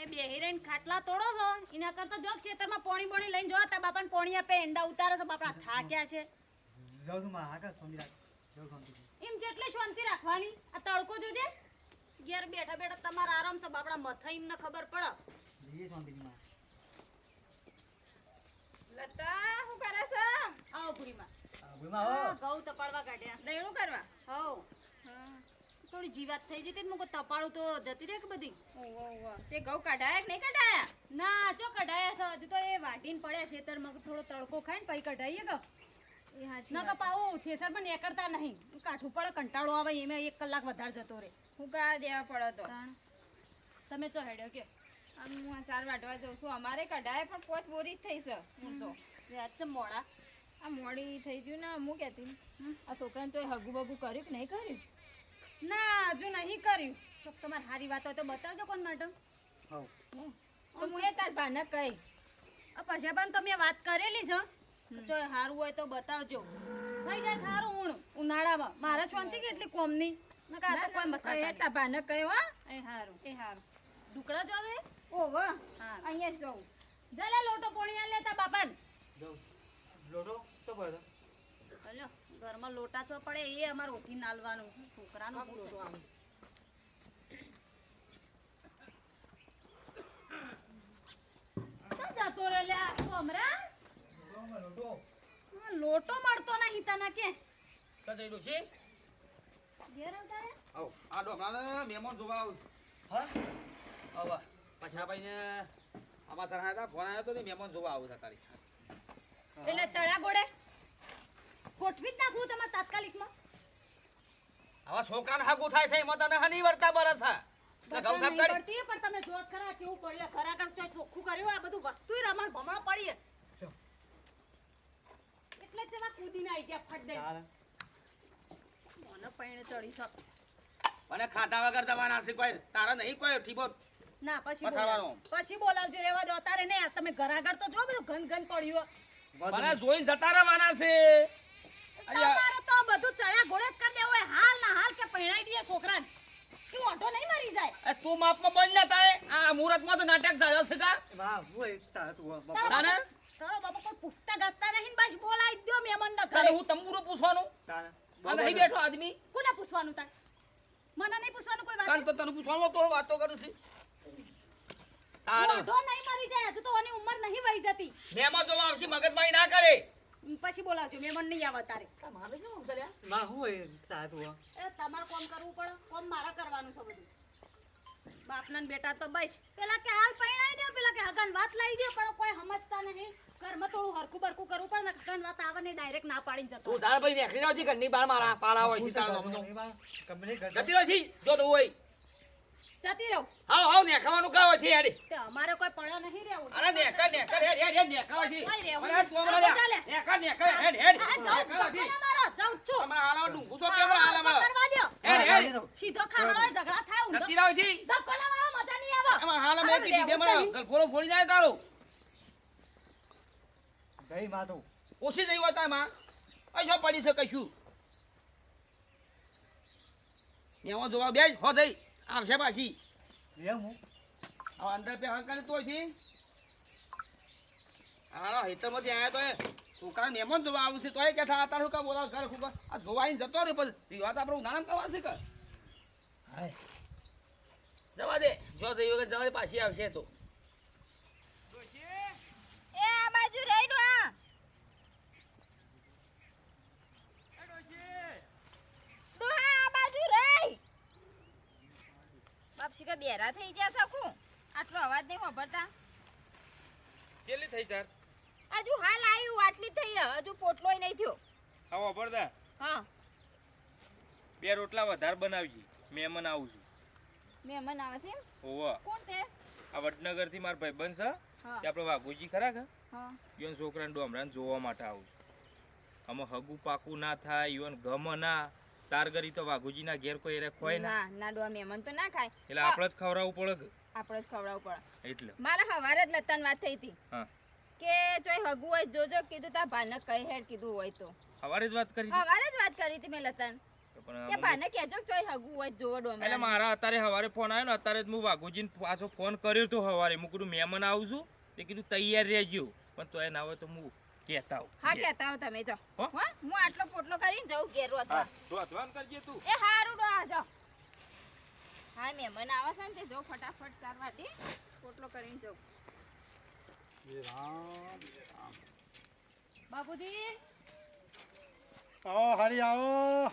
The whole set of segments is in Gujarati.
એ બેહીરેન ખાટલા તોડો છો એના કરતા જો ખેતરમાં પાણી બોણી લઈને જો તા બાપાને પાણી આપે એંડા ઉતારે તો બાપા થાક્યા છે જાઉં છું માં આગળ શાંતિ રાખ જાઉં શાંતિ એમ જેટલી શાંતિ રાખવાની આ તડકો જોજે ઘેર બેઠા બેઠા તમારા આરામ છે બાપડા મથા એમને ખબર પડે જઈએ શાંતિ માં લતા હું કરે છે? આવો પૂરીમાં ભૂલમાં હો ઘઉં તપાડવા કાઢ્યા દહીણું કરવા હવ થોડી જીવાત થઈ જતી મુકો તપાડું તો જતી રહે કે બધી ઓહો તે ઘઉં કઢાયા કે નહીં કઢાયા? ના ચો કઢાયા છે હજુ તો એ વાટીને પડ્યા ખેતરમાં થોડો તડકો ખાઈને પછી કઢાઈએ કે એ હાચી ના કપાવો થેસર પણ નીકળતા નહીં કાઠું પડે કંટાળો આવે એમાં 1 કલાક વધારે જતો રહે હું કા દેવા પડો તો તમે ચો હેડ્યો કે આમ હું આ 4 વાટવા જઉં છું અમારે કઢાય પણ 5 બોરી જ થઈ છે હું તો આજ છે મોડા આ મોડી થઈ ગયું ને હું કહેતી આ છોકરાને ચોય હગું બગું કર્યું કે નહીં કર્યું? ના હજુ નહીં કર્યું ચોક તમારી સારી વાત હોય તો બતાવજો કોણ માટે હો તો હું એ તાર ભાને કહી પછી પણ તમે વાત કરેલી છે જો સારું હોય તો બતાવજો થઈ જાય સારું ઉનાળામાં મારા શાંતિ કેટલી કોમની નકા આ તો કોઈ મથા એ તાર ભાને કહી હો એ સારું એ હારું ઢુકડા જો દે ઓહો હા અહીંયા જ જાઉં જલે લોટો પોણી આ લેતા બાપાને જાઉં લોટો તો પડે હલો ઘરમાં લોટા ચો પડે એ અમાર ઓથી નાલવાનું છોકરાનું લોટો આમ ક્યાં જતો રે લે આ કોમરા લોટો લોટો મળતો નહીં તને કે તો જઈ દઉં છી ઘેર આવતા રે આવ આ ડોમરાને મહેમાન જોવા આવું હા આવ પછા ભાઈને આમાં તરાયા હતા ફોન આવ્યો તો ને મહેમાન જોવા આવું છે તારી એટલે ચડ્યા ગોડે ગોઠવી જ નાખું તમારે તાત્કાલિકમાં આવા છોકરાને હાગું થાય છે એમાં તને હની વર્તા બરસ છે ઘઉં સાફ કરી પડતી પણ તમે જોત ખરા કેવું પડ્યું ખરેખર ચોખ્ખું કર્યું આ બધું વસ્તુય રમણ ભમણ પડી એટલે જ જવા કૂદીને આવી ગયા ફટ દઈ ચાલ મને પૈણે ચડી શક અને ખાટા વગર દવાના છે કોઈ તારા નહીં કોઈ ઠીબો ના પછી પથારવાનો. પછી બોલાવજો રેવા દો અત્યારે ને તમે ઘર આગળ તો જો બધું ઘન ઘન પડ્યું મને જોઈને જતા રહેવાના છે તમારે તો બધું ચડ્યા ગોળે જ કરી દેવું હોય હાલ ના હાલ કે પૈણાઈ દઈએ છોકરાને કે ઓઢો નહીં મરી જાય એ તું માપમાં બોલ ને તારે આ મુહૂર્તમાં તો નાટક થયો છે કા વાહ હું એક તાર તું તારો ના ના તારો બાપા કોઈ પૂછતા ગસતા નહીં બસ બોલાવી દો મહેમાન ના તારે ઘરે હું તંબુરો પૂછવાનું તાર આ નહીં બેઠો આદમી કોને પૂછવાનું તાર મને નહીં પૂછવાનું કોઈ કાલ વાત તો તને પૂછવાનું તો વાતો કરું છું તારે ઓઢો નહીં મરી જાય હજુ તો આની ઉંમર નહીં વહી જતી મહેમાન જોવા આવશે મગજમારી ના કરે પછી બોલાવજો મહેમાન નહીં આવે તારે મારે શું ચાલ્યા માં હું એ તાર તું એ તમારે કોમ કરવું પડે કોમ મારે કરવાનું છે બધું બાપના ને બેટા તો બસ પેલા કે હાલ પૈણાઈ દે પેલા કે હગન વાત લાવી દે પણ કોઈ સમજતા નહીં ઘરમાં થોડું હરકું બરકું કરવું પડે ને હગન વાત આવે ને ડાયરેક્ટ ના પાડીને જતો તું તારા ભાઈ નીકળી જાવ છી ઘરની બહાર મારા પાલા હોય છે તારા નામનો એમાં કંપની જતી રહો છી જો તો હોય જતી રહું હાવ હાવ નેખાવાનું કાવ છે યાર તે અમારે કોઈ પડ્યો નહીં રહેવું અરે નેકર નેકર હેડ હેડ હેડ નેખાવા છી કોઈ રહેવું અરે તું હમણાં ચાલે. નેકર નેકર હેડ હેડ આ જાઉં નેખાવા છી ધક્કો ના મારો જાઉં જ છું તમારા હાલામાં ડુંગું છો કેમ હાલામાં કરવા દ્યો. હેડ હેડ સીધો ખાવાનો હોય, ઝઘડા થાય ઊંધો. જતી રહો છી ધક્કો ના મારો મજા નહીં આવે એમાં હાલામાં એક અરે બીજે રહેવું મને નહીં. ગલફોડો ફોડી જાય તારો ગઈ માં તું ઓછી નહીં હોય તારમાં પૈસા પડી છે કશું એમાં જોવા બેસ હો થઈ આવશે પાછી લે હું આ અંદર પે હંકાને તો છે આરા હેતરમાંથી આયા તો એ છોકરા મહેમાન જોવા આવું છે તો એ કે થા તારું કા બોલાવ ઘર ખૂબ આ જોવાઈને જતો રે પછી પીવા તો આપણે ઉનાળામાં કરવા છે કે હાય જવા દે જો જઈ વગર જવા દે પાછી આવશે તો એ આ બાજુ રહી દો આ ડોહા આ બાજુ રહી બાપસી કે બેરા થઈ ગયા શકું આટલો અવાજ નહીં વાપરતા કેટલી થઈ ચાર હજુ હાલ આવ્યું આટલી થઈ હે, હજુ પોટલોય નહીં થયો આવો પડદા હા 2 રોટલા વધારે બનાવજી મહેમાન આવું છું મહેમાન આવે છે એમ? હોવા કોણ તે આ વડનગર થી મારા ભાઈબંધ છે હા તે આપણે વાઘુજી ખરા કે હા ઈવન છોકરાને ડોમરાને જોવા માટે આવું છું આમાં હગું પાકું ના થાય ઈવન ગમ ના તારગરી તો વાઘુજીના ઘેર કોઈ એરે ખોય ના ના ના ડોહા મહેમાન તો ના ખાય એટલે આપણે જ ખવડાવવું પડે આપણે જ ખવડાવવું પડે એટલે મારા હવારે જ લતાન વાત થઈ હતી હા કે ચોય હગું હોય જોજો કીધું તા ભાને કઈ હેડ કીધું હોય તો સવારે જ વાત કરી હવારે જ વાત કરી હતી મેં લતાન પણ કે બાને કહેજો કે ચોય હગું હોય જોવો એટલે ડોમરા મારા અત્યારે સવારે ફોન આવ્યો ને અત્યારે જ હું વાઘુજીને પાછો ફોન કર્યો તો સવારે હું કીધું મહેમાન આવું છું તે કીધું તૈયાર રહેજો પણ તોય ના હોય તો હું કહેતા આવું હા કહેતા હો તમે જો હો? હા હું આટલો પોટલો કરીને જઉં ઘેર રોતવા તો અધવાન કરજે તું એ હારું ડો આ જાઓ હા મહેમાન આવે છે ને તે જો ફટાફટ 4 વાટી પોટલો કરીને જાઉં બાપુજી આવો હારી આવો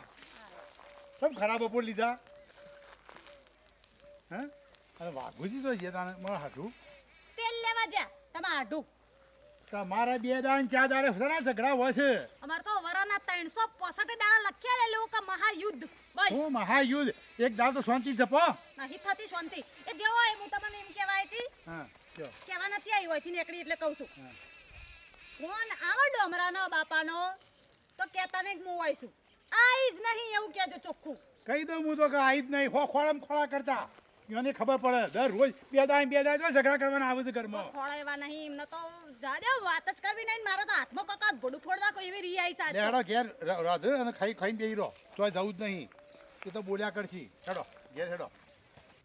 સબ ખરાબ બપોર લીધા હે અને વાઘુજી તો છે તાને મારા હાથું તેલ લેવા જા તમે આઢું તમારા 2 દાન 4 દાડે ઘણા ઝઘડા હોય છે અમાર તો વરાના 365 દાડા લખ્યા લેલું કે મહાયુદ્ધ બસ હું મહાયુદ્ધ એક દાડ તો શાંતિ જપો નહીં થતી શાંતિ એ જેવો હોય હું તમને એમ કહેવાય હતી હા કયો કહેવા નથી આવી હોયથી નીકળી એટલે કહું છું હા. ફોન આવો ડોમરાનો બાપાનો તો કહેતા નહીં કે હું આવીશું આઈ જ નહીં એવું કહેજો ચોખ્ખું કહી દઉં હું તો કે આઈ જ નહીં ખોળામ ખોળા કરતા એને ખબર પડે દર રોજ 2 દાન ઝઘડા કરવાના આવે છે ઘરમાં ખોળા એવા નહીં એમને તો જાડે વાત જ કરવી નહીં મારા તો હાથમાં કકા ભોડું ફોડ નાખો એવી રી આવી સાચો લેડો ઘેર રાધે અને ખાઈને બેહી રહો તો જવું જ નહીં એ તો બોલ્યા કરશી હેડો ઘેર હેડો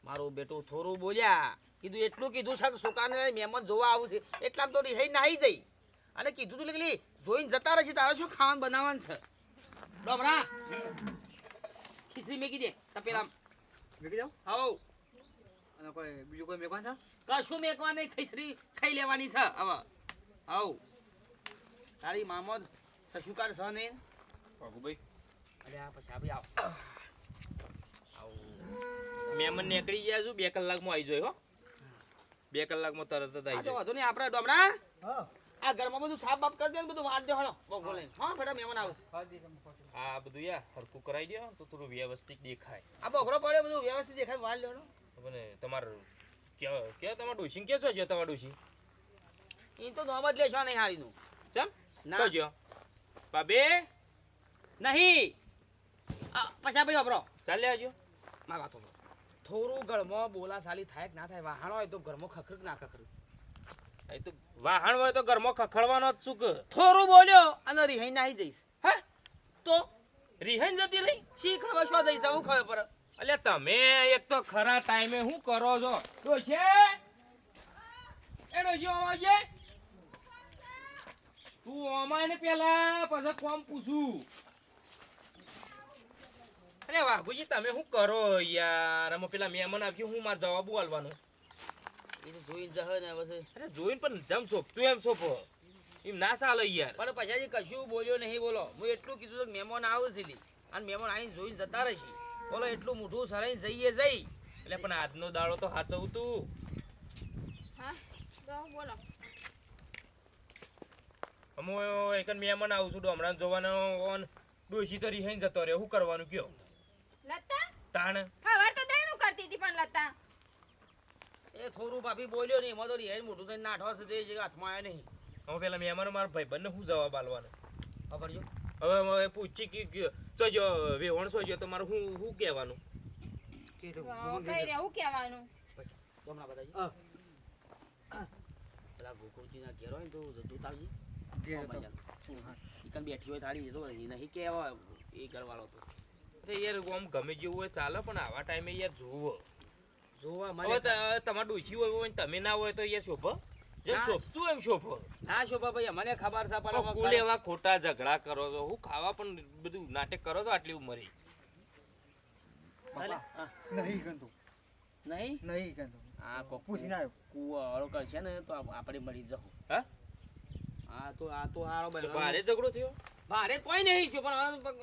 મારું બેટું થોડું બોલ્યા કીધું એટલું કીધું છે કે છોકરાને મહેમાન જોવા આવું છે એટલામ તો રિહાઈ નાહી જઈ અને કીધું તું નીકળી જોઈને જતા રહેશે તારે શું ખાવાનું બનાવવાનું છે ડોમરા ખીસી મેકી દે તપેલા મેકી જાઉં હવ અને કોઈ બીજું કોઈ મેકવાનું છે કશું મેકવા નહીં ખીચડી ખાઈ લેવાની છે હવે હવ તારી મામો સસુકાર છે નહીં વાઘુભાઈ અરે આ પછી આવી આવ મહેમાન નીકળી ગયા છું 2 કલાકમાં આવી જાય હો 2 કલાકમાં તરત જ આ આવી તો જાય વાંધો નહીં આપણે ડોમરા હા આ ઘરમાં બધું સાફ બાફ કરી દે ને બધું વાટ દે હળો બગો લઈને હા બેટા મહેમાન આવશે આ બધું યાર હરખું કરાવી દો તો થોડું વ્યવસ્થિત દેખાય આ બગડો પડે બધું વ્યવસ્થિત દેખાય વાળ લેવાનો અને તમારું કે તમાર ડોશી કે છો જો તમાર ડોશી એ તો નોમ જ લેશો નહીં હારીનું ચમ ના. તો જો બાબે નહીં પછા ભાઈ વાપરો ચાલે આવજો માર વાતો સાંભળો. થોડું ઘરમાં બોલા સાલી થાય કે ના થાય વાહણ હોય તો ઘરમાં ખખર કે ના ખખર એ તો વાહણ હોય તો ઘરમાં ખખડવાનો જ શું કે થોડું બોલ્યો અને રિહાઈ નાહી જઈશ હા તો રિહાઈ જતી રહી શી ખબર શું જઈશ હું ખબર પડે એટલે તમે એક તો ખરા ટાઈમે શું કરો છો ડોશે એ ડોશી અમાજે તું અમાય ને પેલા પછી કોમ પૂછું અરે વાઘુજી તમે શું કરો યાર અમે પેલા મહેમાન આવ્યું હું મારે જવાબ આલવાનો એ તો જોઈને જશે ને પછી અરે જોઈને પણ જમ સોંપતું એમ સોંપો એમ ના ચાલે યાર પણ પછી કશું બોલ્યો નહીં બોલો હું એટલું કીધું કે મહેમાન આવે છે લી. અને મહેમાન આવીને જોઈને જતા રહેશે બોલો એટલું મોઢું સરાઈને જઈએ જઈ એટલે પણ આજનો દાડો તો સાચવું તું હા તો બોલો અમે એક મહેમાન આવું છું ડોમરાને જોવાનો ડોશી તો રિહાઈને જતો રહે શું કરવાનું કયો લતા તાણ ખબર તો દેણું કરતી હતી પણ લતા એ થોડું ભાભી બોલ્યો નહીં એમાં તો રિહાઈ મોઢું થઈને નાઠવા છે તે જે હાથમાં આવ્યા નહીં અમે પેલા મહેમાનો મારા ભાઈબંધને શું જવાબ આલવાનો ખબર જો હવે પૂછી કે તો જો વેવણ સોજો તો મારે શું કહેવાનું કઈ રહેવું કહેવાનું હમણાં બતાવજો હા પેલા ગોકુળજીના ઘેર હોય ને તો જતું આવજી ઘેર તો. ઈકન બેઠી હોય તારી જતો રહે નહીં કહેવા એ ઘરવાળો તો અરે યાર આમ ગમે જેવું હોય ચાલે પણ આવા ટાઈમે યાર જોવો જોવા હવે મને તમારે ડોશી હોય ને તમે ના હોય તો યાર શોભો જેમ ના. શોભતું એમ શોભો ના શોભા ભાઈ મને ખબર છે પણ કુલ એવા ખોટા ઝઘડા કરો છો હું ખાવા પણ બધું નાટક કરો છો આટલી ઉંમરે ચાલે? હા. નહીં ગંતું નહીં નહીં ગંતું આ કોક પૂછીને આવ્યો કુવો હળો કરશે ને તો આપણે મળી જવું હા આ તો હારો તો ભાઈ ભારે ઝઘડો થયો ભારે કોઈ નહીં થયો પણ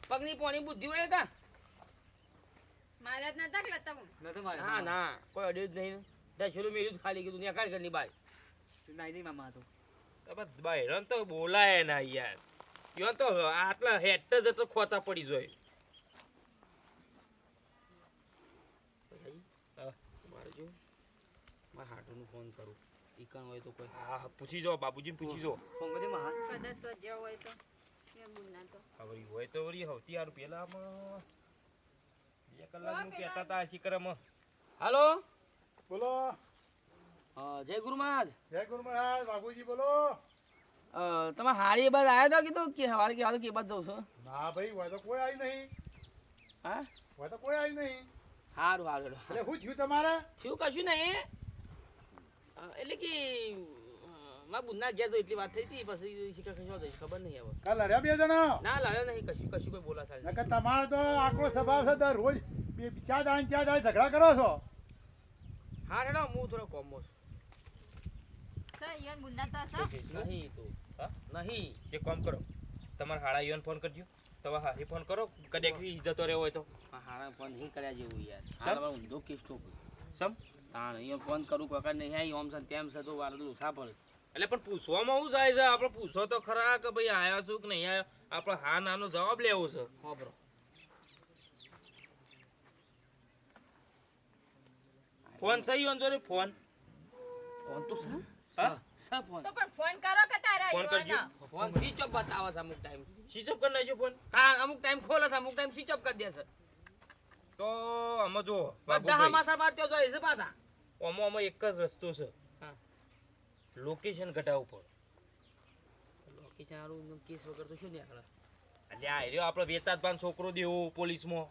પગની પોણી બુદ્ધિ હોય કા મારે જ નતા કે લતા હું નતો મારે ના ના કોઈ અડ્યું જ નહીં દસેલું મેળ્યું જ ખાલી કીધું ત્યાં કાઢ ઘરની બાય નાઈ નહીં મામા તો બહેરણ તો બોલાય ના યાર યો તો આટલા હેટ જ તો ખોચા પડી જાય મારે જો મારા હાટુનું ફોન કરું ઈકણ હોય તો કોઈ હા પૂછી જો બાબુજીને પૂછી જો ફોન કરી મહા કદાચ તો જેવો હોય તો એ બુના તો હવે હોય તો વળી હવતી હારું પેલામાં 2 કલાકનું કહેતા હતા શિકરમાં હાલો બોલો જય ગુરુ મહારાજ જય ગુરુ મહારાજ વાઘુજી બોલો તમે હારી બાદ આવ્યા હતા કીધું કે સવારે કે હાલ કે બાદ જઉં છું ના ભાઈ હોય તો કોઈ આવી નહીં હા હવે તો કોઈ આવ્યું નહીં. સારું સારું એટલે શું થયું તમારે? થયું કશું નહીં એટલે કે મારા બુનના ઘેર તો એટલી વાત થઈ હતી પછી શિકાર ખસવા દઈશ ખબર નહીં હવે કાલ લડ્યા બે જણા? ના લડ્યો નહીં કશું કોઈ બોલા સારી નકર તમારો તો આખો સ્વભાવ છે તો રોજ બે ચાર દાન ઝઘડા કરો છો. હા હેડો હું થોડો કોમો સર ઈવન બુંદા તો સર છું નહીં તું હા? નહીં એક કામ કરો તમારા હાળા ઈવન ફોન કરજો તમે હાથી ફોન કરો કદાચ જતો રહ્યો હોય તો હારા ફોન નહીં કર્યા જેવું યાર હારા ઊંધો કેસ તો સમ હા અહીંયા ફોન કરું કાકા નહીં આવી ઓમ છે ને તેમ છે તો વાર તો ઓછા પડે એટલે પણ પૂછવામાં શું જાય છે આપણે પૂછો તો ખરા કે ભાઈ આયા છું કે નહીં આયા આપણે હા નાનો જવાબ લેવો છે ખબર ફોન સહી વાંધો ને ફોન ફોન તો છે હા સા ફોન તો પણ ફોન કરો કે તારા ફોન કરજો ઈવન ફોન સ્વિચ ઓફ બતાવે છે અમુક ટાઈમ સ્વિચ ઓફ કરી નાખજો ફોન હા અમુક ટાઈમ ખોલે છે અમુક ટાઈમ સ્વિચ ઓફ કરી દે છે તો આમાં જો બધા હમાસા બાદ તો જોઈએ છે પાછા આમાં એક જ રસ્તો છે હા લોકેશન ઘટાડવું પડે લોકેશન આરું કેસ વગર તો શું નહીં આગળ એટલે આ રહ્યો આપણે વેચાતભાન છોકરો દેવો પોલીસમાં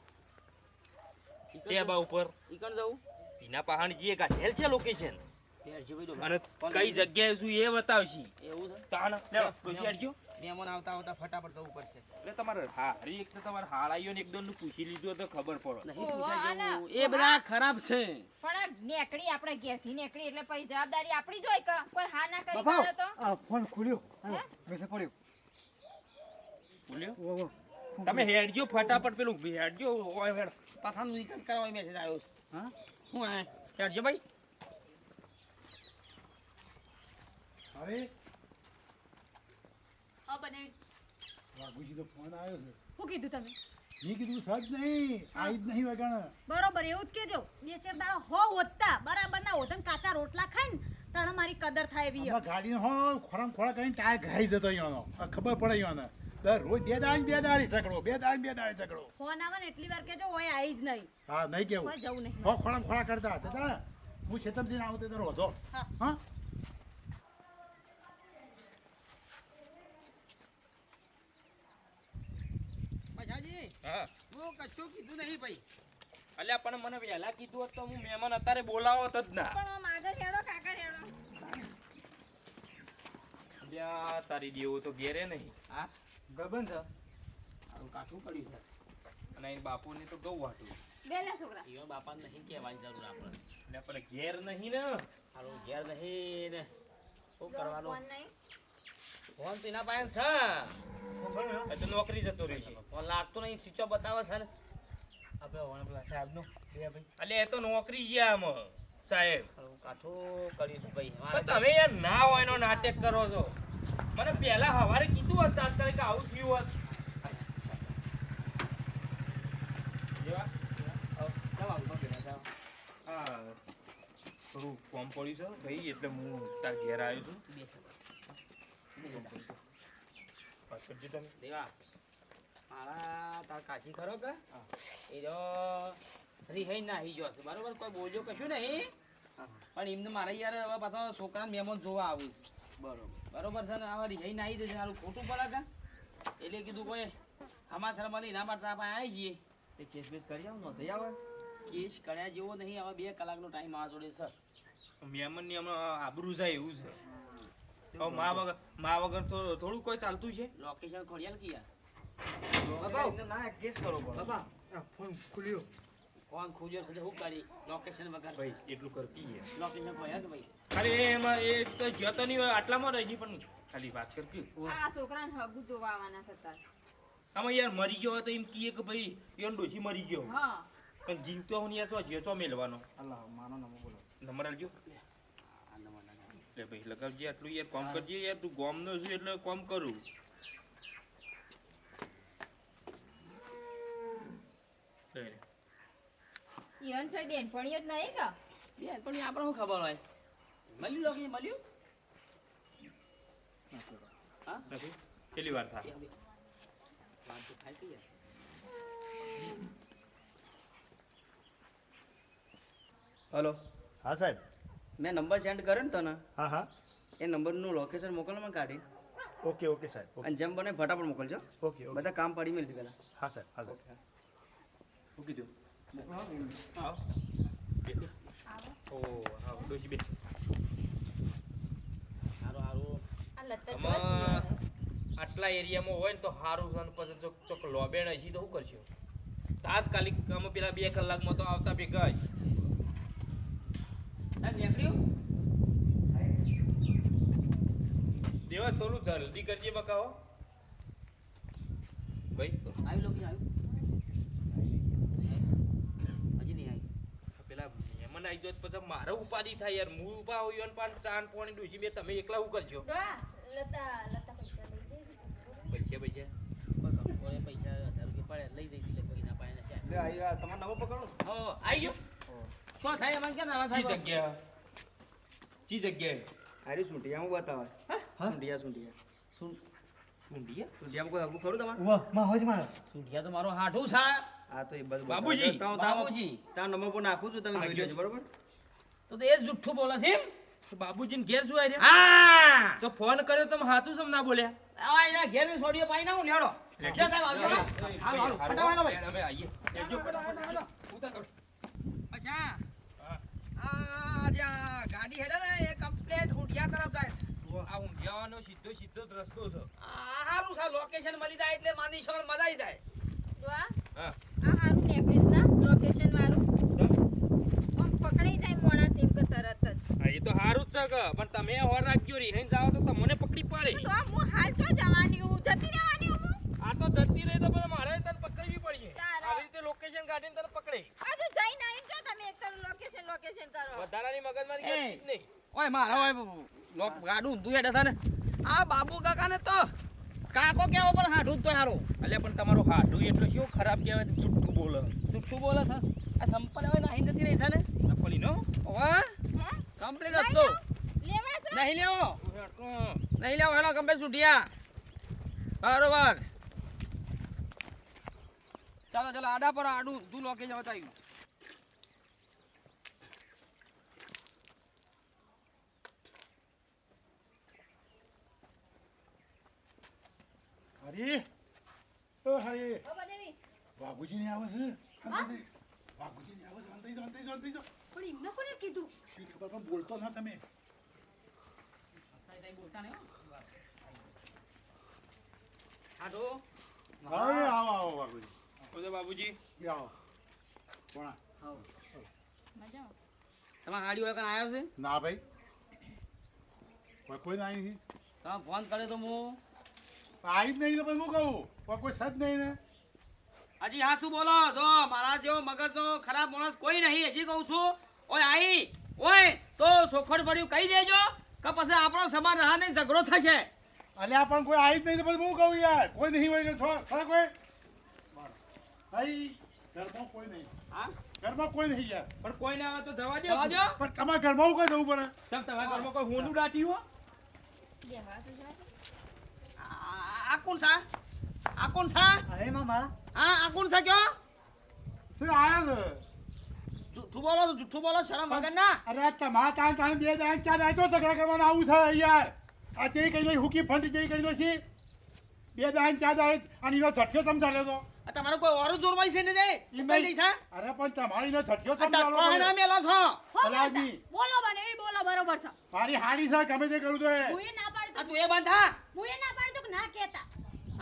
ટેબા ઉપર ઈ કણ જવું પીના પહાણ જે કાઢેલ છે લોકેશન હેરજી ભાઈ અને કઈ જગ્યાએ શું એ બતાવશી એવું છે તાણ લેવો ડોસી હેડજો મહેમાન આવતા આવતા ફટાફટ જવું પડશે એટલે તમારે હારી એક તો તમારે હાળાઈઓ ને એકદમ પૂછી લીધું તો ખબર પડે નહીં ઓહો, પૂછાય આના. જેવું. એ બધા ખરાબ છે પણ આ નેકડી આપણે ઘેરથી નેકડી એટલે પછી જવાબદારી આપણી જ હોય કે કોઈ હા ના કરી બાપા કાઢે તો આ ફોન ખુલ્યો મેસેજ પડ્યો. બોલ્યો ઓહો. તમે હેડજો ફટાફટ પેલું હેડજો ઓય હેડ પાછાનું રિટર્ન કરવા મેસેજ આવ્યો છે હા હું આ હેરજી ભાઈ અરે હા બને વાઘુજી તો ફોન આવ્યો છે. શું કીધું તમે મેં કીધું સજ નહીં આવી જ નહીં વગણ. બરોબર એવું જ કેજો બે ચાર દાડા હો હોતા બરાબર ના હોતા ને કાચા રોટલા ખાઈને તને મારી કદર થાય એવી આમાં ગાડીનો હો ખોરામ ખોરા કરીને ટાયર ઘાઈ જતો અહીંયાનો. આ ખબર પડે અહીંયાને. દર રોજ બે દાડી ઝઘડો ઝઘડો. ફોન આવે ને એટલી વાર કેજો ઓય આવી જ નહીં હા નહીં કેવું કોઈ જવું નહીં હો ખોરામ ખોરા કરતા દાદા હું શેતમથી આવું તે તારો હતો. હા. હા પછાજી હા હું કશું કીધું નહીં ભાઈ અલ્યા પણ મને વહેલા કીધું હોત તો હું મહેમાન અત્યારે બોલાવત જ ના પણ આમ આગળ હેડો કાકા હેડો અલ્યા તારી દેવો તો ઘેરે નહીં હા ગબન છે. આવું કાઠું પડ્યું છે અને અહીં બાપુને તો ગૌ વાટું બે લે છોકરા ઈવન બાપા નહીં કહેવાની જરૂર આપણે એટલે પણ ઘેર નહીં ને હારું ઘેર નહીં ને શું કરવાનું ફોન નહીં ફોન તો એના પાસે છે એ તો નોકરી જતો રહ્યો છે ફોન લાગતો નહીં સ્વિચ ઓફ બતાવે છે ને આપણે હોવાના પેલા સાહેબનો બે ભાઈ. અલ્યા એ તો નોકરી ગયા આમાં સાહેબ હારું કાઠું કર્યું છે ભાઈ પણ તમે યાર ના હોય એનો નાટક કરો છો મને પહેલા સવારે કીધું હોત તાત્કાલિક કે આવું થયું હોત જેવા હા થોડું ફોર્મ પડ્યું છે ભાઈ એટલે હું તાર ઘેર આવ્યો છું પાછળથી તમે દેવા મારા તાર કાશી ખરો કે એ જો રિહાઈ નાહી ગયો છે બરોબર કોઈ બોલ્યો કશું નહીં પણ એમને મારે યાર હવે પાછો છોકરાને મહેમાન જોવા આવું છે બરોબર છે ને હવે રિહાઈ નાહી જશે સારું ખોટું પડે કે એટલે કીધું કોઈ સમાચાર મળી એના માટે આપણે આવી જઈએ એ કેસ બેસ કરી આવો નોંધાઈ આવે. કેસ કર્યા જેવો નહીં હવે 2 કલાકનો ટાઈમ આ જોડે સર મહેમાનની હમણાં આબરૂ જાય એવું છે હવે મા વગર તો થોડું કોઈ ચાલતું છે લોકેશન ખોડિયાલ કે યાર બાપા એમને ના કેસ કરો પડે. બાપા આ ફોન ખુલ્યો. ફોન ખોજ્યો છે તો શું કરી લોકેશન વગર ભાઈ એટલું કરતી છે લોકેશન ખોયા કે ભાઈ ખાલી એમાં એ તો જતો નહીં હોય આટલામાં રહી પણ ખાલી વાત કરતી આ છોકરાને હગુ જોવા આવવાના થતા આમાં યાર મરી ગયો હોય તો એમ કહીએ કે ભાઈ યાર ડોશી મરી ગયો હા પણ જીવતો હું યાર ચો મેલવાનો અલ્લાહ માનો નમો બોલો. નંબર આલજો એટલે ભાઈ લગાવજે આટલું યાર કામ કરજે યાર તું ગામનો છું એટલે કામ કરું લે. ઈવન છે બેનપણીઓ જ નહીં કે બેન પણ આપણે શું ખબર હોય મળ્યું લોકેશન મળ્યું હા નથી? કેટલી વાર થાય વાત તો થાય કે યાર હલો. હા સાહેબ. મેં નંબર સેન્ડ કર્યો ને તને હા હા એ નંબરનું લોકેશન મોકલો મને કાઢી ઓકે ઓકે સાહેબ ઓકે અને જેમ બને ફટાફટ મોકલજો. ઓકે ઓકે બધા કામ પડી મેળવી પેલા. હા સાહેબ હા સાહેબ શું કીધું આવ બે ઓ આવ ડોશી બે હારું હારું આ લતા આમાં આટલા એરિયામાં હોય ને તો સારું છે અને પછી ચોક લોબેણ હશે તો શું કરશો તાત્કાલિક અમે પેલા 2 કલાકમાં તો આવતા ભેગા જ નીકળ્યું દેવા થોડું જલ્દી કરજે બકાવો ભાઈ આવી લોકો આવ્યું હજી નહીં આવી પેલા મહેમાન આવી જાય પછી મારે ઉપાધિ થાય યાર હું ઉભા હોય ને પણ ચાન પાણી ડૂસી બે તમે એકલા શું કરશો ડોહા, લતા પૈસા લઈ જઈશ પૈસા કોને પૈસા 1000 રૂપિયા પડે લઈ જઈશ લગભગ ના પાડે છે લે આઈ આ તમારો નવો પકડો હો આવી ગયો શું થાય એમાં કેમ ના ચી થાય જગ્યાએ આરી સુંટિયા હું બતાવે સુંટિયા સુંડિયા સુંટિયા કોઈ હગું ખરું તમારે સુંઢિયા તો મારો હાઠું છે આ તો એ બધું બાબુજી, બાબુજી. તાર નંબર પર નાખું છું તમે જોઈ લેજો બરોબર તો એ જ જુઠ્ઠું બોલે છે એમ? તો બાબુજીને ઘેર શું આવી હા તો ફોન કર્યો તમે હાથું સમ ના બોલ્યા આ એના ઘેર ની સોડીઓ પાઈ નાખું લેડો લે સાહેબ આવજો હાલો હાલો ફટાફટ ભાઈ અમે આવીએ લેજો ફટાફટ ઉતાર કરો. અચ્છા આ જે આ ગાડી હેડે ને એ કમ્પ્લેટ હુડિયા તરફ જાય છે આ ઊંધિયાવાનો સીધો જ રસ્તો છે આ હારું છે લોકેશન મળી જાય એટલે માની શોર મજા આવી જાય ડોહા, હા આ હારું નેકળીશ ના લોકેશન વાળું આમ પકડાઈ જાય માણસ એમ કે તરત જ હા એ તો સારું જ છે કે પણ તમે હોર રાખજો રી હઈ જાવ તો તમને પકડી પાડે ડોહા, હું હાલ જો જવાની હું જતી રહેવાની હું આ તો જતી રહી તો પછી મારે તને પકડવી પડી તારા. આવી રીતે લોકેશન કાઢીને તને પકડે હજુ જઈને આવીને જો તમે એક કરો લોકેશન કરો વધારાની મગજમારી કરતી જ નહીં ઓય મારો ઓય લોક ગાડું ઊંધું હેડે છે ને આ બાબુ કાકાને તો કાકો કેવો પણ હાઠું જ તો હારું અલ્યા પણ તમારો હાડું એટલો શું ખરાબ કહેવાય જુઠ્ઠું બોલે જુઠ્ઠું બોલે છે આ સંપલ હવે નાહી જતી રહી છે ને નકલી નો ઓય હે કમ્પ્લીટ હતો લેવા છે નહીં લેવો નહીં લેવો હેલો કમ્પ્લીટ છૂટિયા બરોબર ચાલો ચાલો આડા પર આડું તું લોકેશન બતાવ્યું હરી ઓ હરી ઓ બનેવી બાબુજી ને આવે છે બાબુજી ને આવે છે અંતઈ જો પણ એમને કોને કીધું શી ખબર પણ બોલતો ના તમે આડું હવે આવો બાબુજી બોલો બાબુજી એ આવો કોણ મજામાં તમારે હાડી ઓળખાણ આવ્યો છે ના ભાઈ કોઈ ના આવી તમે ફોન કર્યો તો હું આવી જ નહીં તો પછી હું કહું કોઈ સદ નહીં ને હજી હા શું બોલો જો મારા જેવો મગજનો ખરાબ માણસ કોઈ નહીં હજી કહું છું ઓય આઈ ઓય તો સોખડ પડ્યું કહી દેજો કે પછી આપણો સમાન રહા નહીં ઝઘડો થશે અલ્યા પણ કોઈ આવી જ નહીં તો પછી હું કહું યાર કોઈ નહીં હોય કે ખરા કોઈ ભાઈ ઘરમાં કોઈ નહીં હા ઘરમાં કોઈ નહીં યાર પણ કોઈ ના આવે તો જવા દો જવા દો પણ તમારા ઘરમાં હું કઈ જવું પડે તમે તમારા ઘરમાં કોઈ હોનું દાટી હો બેહવા તો જાય આ કોણ છે આ કોણ છે અરે મામા હા આ કોણ છે કયો શું આયા છે જૂઠું બોલો શરમ વગર ના અરે તમારા કાન કાન બે દાન ચાર આચો ઝઘડા કરવાનું આવું છે યાર આ ચે કઈ નહીં હુકી ફંડ ચે કરી દો છે બે દાન ચાર દાન અને એનો ઝટક્યો તમ ચાલ્યો તો આ તમારો કોઈ ઓરો જોરવાઈ છે ને જાય ઈ કઈ નહીં છે અરે પણ તમારી નો ઝટક્યો આ તમ ચાલો ટકો ના મેલો છો અલાજી બોલો બનેવી બોલો બરોબર છે મારી હાડી છે ગમે તે કરું તો એ હું એ ના પાડી આ તું એ બંધ હા હું એ ના પાડી દઉં કે ના કહેતા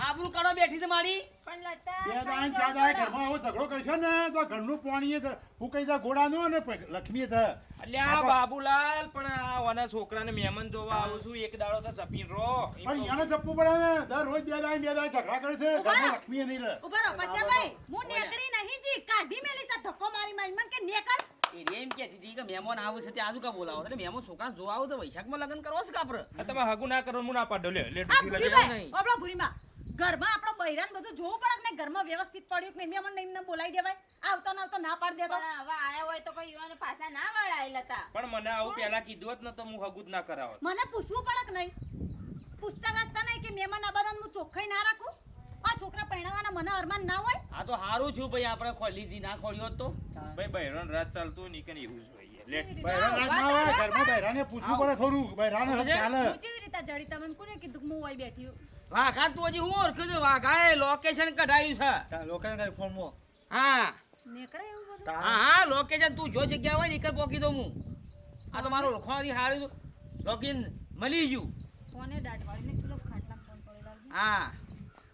આબરૂ કરો બેઠી છે મારી પણ લતા બે દાન ચાર દાન ઘરમાં આવો ઝઘડો કરશો ને તો ઘરનું પાણી એ ફૂકાઈ જાય ગોળાનું અને લક્ષ્મી છે અલ્યા બાબુલાલ પણ આ વાના છોકરાને મહેમાન જોવા આવું છું એક દાડો તો ચપીન રો પણ એને જપવું પડે ને દર રોજ બે દાન ઝઘડા કરે છે ઘરમાં લક્ષ્મી નહીં રહે ઉભા રહો પછી ભાઈ હું નેકડી નહીં જી કાઢી મેલી સા ધક્કો મારી મારી મને કે નેકળ એ એમ કહેતી હતી કે મહેમાન આવે છે તે આજુ કા બોલાવો એટલે મહેમાન છોકરા જોવા આવો તો વૈશાખમાં લગ્ન કરવો છે કાપર તમે હગું ના કરો હું ના પાડો લે લે આ ડૂસી લગે ભૂરીભાઈ નહીં. આપણો ભૂરીમાં ઘરમાં આપણો બૈરાન બધું જોવું પડે કે નહીં ઘરમાં વ્યવસ્થિત પડ્યું કે નહીં મને એમને બોલાવી દેવાય આવતો ના આવતો ના પાડી દેતો પણ હવે આયા હોય તો કોઈ યુવાને પાછા ના વળાય લતા પણ મને આવું પહેલા કીધું જ ન તો હું હગું જ ના કરાવત મને પૂછવું પડે કે નહીં પૂછતા નાખતા નહીં કે મહેમાન આ બધાને હું ચોખ્ખાઈ ના રાખું આ છોકરા પરણાવવાના મને અરમાન ના હોય આ તો સારું છું ભાઈ આપણે ખોલી દી ના ખોલ્યો હોત તો ભાઈ બહેરણ રાત ચાલતું નહીં કે એવું જ હોય લે બૈરાન રાત ના હોય ઘરમાં બૈરાને પૂછવું પડે થોડું બૈરાને હક ચાલે હું કેવી રીતે જડી તમને કોને કીધું કે હું અહીં બેઠી છું? વાઘા તું હજી હું ઓળખું છું વાઘાએ લોકેશન કઢાયું છે લોકોને ફોનમાં હા નીકળે એવું બધું હા હા લોકેશન તું જો જગ્યા હોય ને એક જ પોકી દઉં હું આ તો મારો ઓળખવાથી હારી લોકેશન મળી ગયું કોને દાઢવાળીને પેલો ખાટલા ફોન પડેલા છે. હા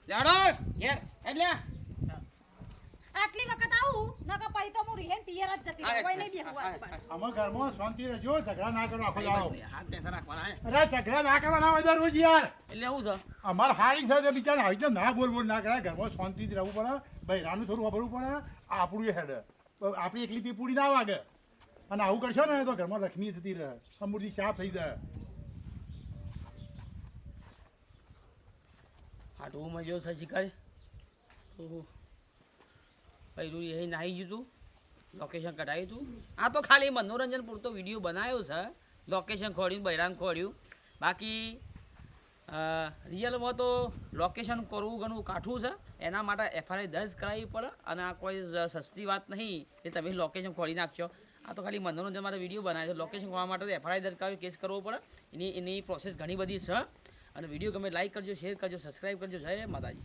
જાડો ઘેર એટલે આટલી વખત આવું નકર પછી તો હું રિહેન પિયર જ જતી રહું કોઈ નહીં બેહું આજુબાજુ. આમાં ઘરમાં શાંતિ રહેજો ઝઘડા ના કરો આખો દાડો હાથ બેસા રાખવાના હે. અરે ઝઘડા ના કરવાના હોય દરરોજ યાર એટલે શું છે અમારે હારી છે બિચારા આવી રીતે ના બોલ બોલ ના કરે ઘરમાં શાંતિથી રહેવું પડે બૈરાનું થોડું વાપરવું પડે આપણું હેડ આપણી એકલી પીપુડી ના વાગે અને આવું કરશો ને તો ઘરમાં લક્ષ્મી થતી રહે સમૃદ્ધિ સાફ થઈ જાય હાટુમાં જો છે શિકારી ઓહો પહેલું એ નાહી ગયું તું લોકેશન કઢાવ્યું તું આ તો ખાલી મનોરંજન પૂરતો વિડીયો બનાવ્યો છે લોકેશન ખોડ્યું બૈરાન ખોડ્યું બાકી રિયલમાં તો લોકેશન કરવું ઘણું કાઠું છે એના માટે એફઆઈઆર દર્જ કરાવવી પડે અને આ કોઈ સસ્તી વાત નહીં કે તમે લોકેશન ખોલી નાખશો આ તો ખાલી મનોરંજન માટે વિડીયો બનાવ્યો છે લોકેશન ખોલવા માટે એફઆઈઆર દર્જ કરાવી કેસ કરવો પડે એની પ્રોસેસ ઘણી બધી છે અને વિડીયો ગમે લાઈક કરજો શેર કરજો સબસ્ક્રાઈબ કરજો જય માતાજી.